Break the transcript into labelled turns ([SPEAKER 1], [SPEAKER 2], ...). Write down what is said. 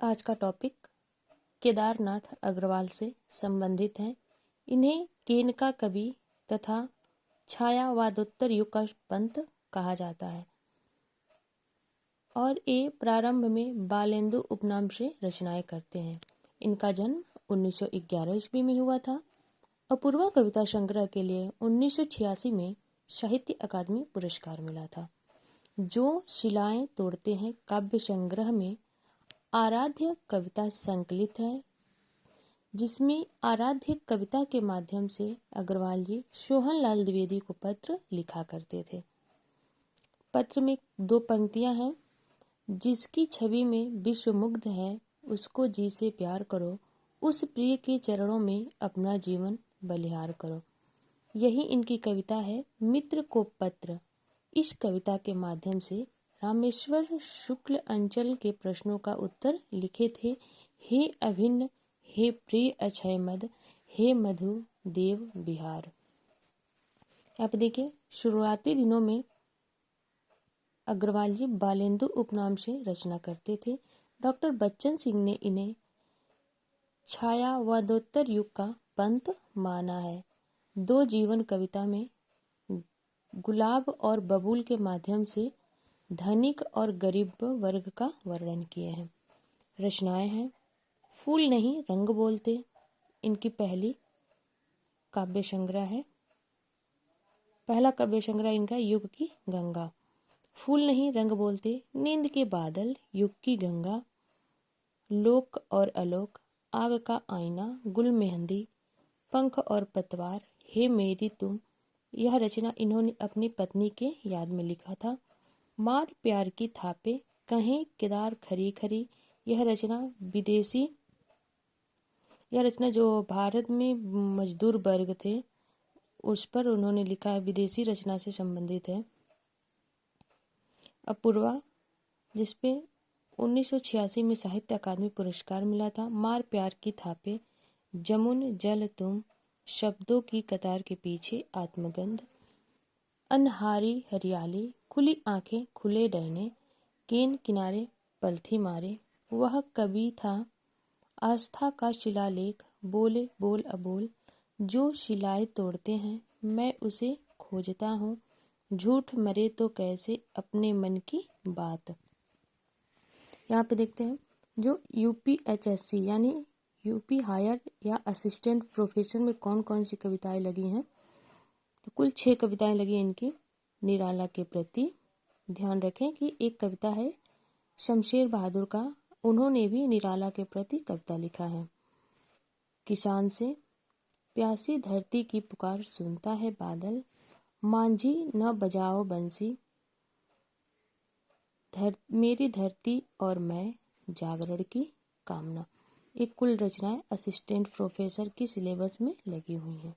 [SPEAKER 1] आज का टॉपिक केदारनाथ अग्रवाल से संबंधित है। इन्हें केन का कवि तथा छायावादोत्तर युग का पंत कहा जाता है और ये प्रारंभ में बालेंदु उपनाम से रचनाएं करते हैं। इनका जन्म 1911 ईस्वी में हुआ था। अपूर्वा कविता संग्रह के लिए 1986 में साहित्य अकादमी पुरस्कार मिला था। जो शिलाएं तोड़ते हैं काव्य संग्रह में आराध्य कविता संकलित है, जिसमें आराध्य कविता के माध्यम से अग्रवाल जी सोहनलाल द्विवेदी को पत्र लिखा करते थे। पत्र में 2 पंक्तियां हैं। जिसकी छवि में विश्व मुग्ध है, उसको जी से प्यार करो, उस प्रिय के चरणों में अपना जीवन बलिहार करो। यही इनकी कविता है मित्र को पत्र। इस कविता के माध्यम से रामेश्वर शुक्ल अंचल के प्रश्नों का उत्तर लिखे थे। हे अभिन्न, हे प्रिय अक्षय मद, हे मधु देव बिहार। यहाँ पे देखिए, शुरुआती दिनों में अग्रवाल जी बालेंदु उपनाम से रचना करते थे। डॉक्टर बच्चन सिंह ने इन्हें छायावादोत्तर युग का पंत माना है। 2 जीवन कविता में गुलाब और बबूल के माध्यम से धनिक और गरीब वर्ग का वर्णन किए हैं। रचनाएं हैं फूल नहीं रंग बोलते, इनकी पहली काव्य संग्रह है। पहला काव्य संग्रह इनका युग की गंगा। फूल नहीं रंग बोलते, नींद के बादल, युग की गंगा, लोक और अलोक, आग का आईना, गुल मेहंदी, पंख और पतवार, हे मेरी तुम। यह रचना इन्होंने अपनी पत्नी के याद में लिखा था। मार प्यार की थापे, कहें केदार खरी खरी। यह रचना जो भारत में मजदूर वर्ग थे उस पर उन्होंने लिखा है, विदेशी रचना से संबंधित है। अपूर्वा, जिसपे 1986 में साहित्य अकादमी पुरस्कार मिला था। मार प्यार की थापे, जमुन जल तुम, शब्दों की कतार के पीछे आत्मगंध, अनहारी हरियाली, खुली आंखें खुले डैने, केन किनारे पलथी मारे। वह कवि था आस्था का शिलालेख, बोले बोल अबोल, जो शिलाएं तोड़ते हैं मैं उसे खोजता हूँ, झूठ मरे तो कैसे अपने मन की बात। यहाँ पे देखते हैं जो UPHSC यानी यूपी हायर या असिस्टेंट प्रोफेसर में कौन कौन सी कविताएं लगी हैं। तो कुल 6 कविताएं लगी हैं इनकी। निराला के प्रति, ध्यान रखें कि एक कविता है शमशेर बहादुर का, उन्होंने भी निराला के प्रति कविता लिखा है। किसान से, प्यासी धरती की पुकार सुनता है बादल, मांझी न बजाओ बंसी, मेरी धरती और मैं, जागरण की कामना। एक कुल रचनाएं असिस्टेंट प्रोफेसर की सिलेबस में लगी हुई हैं।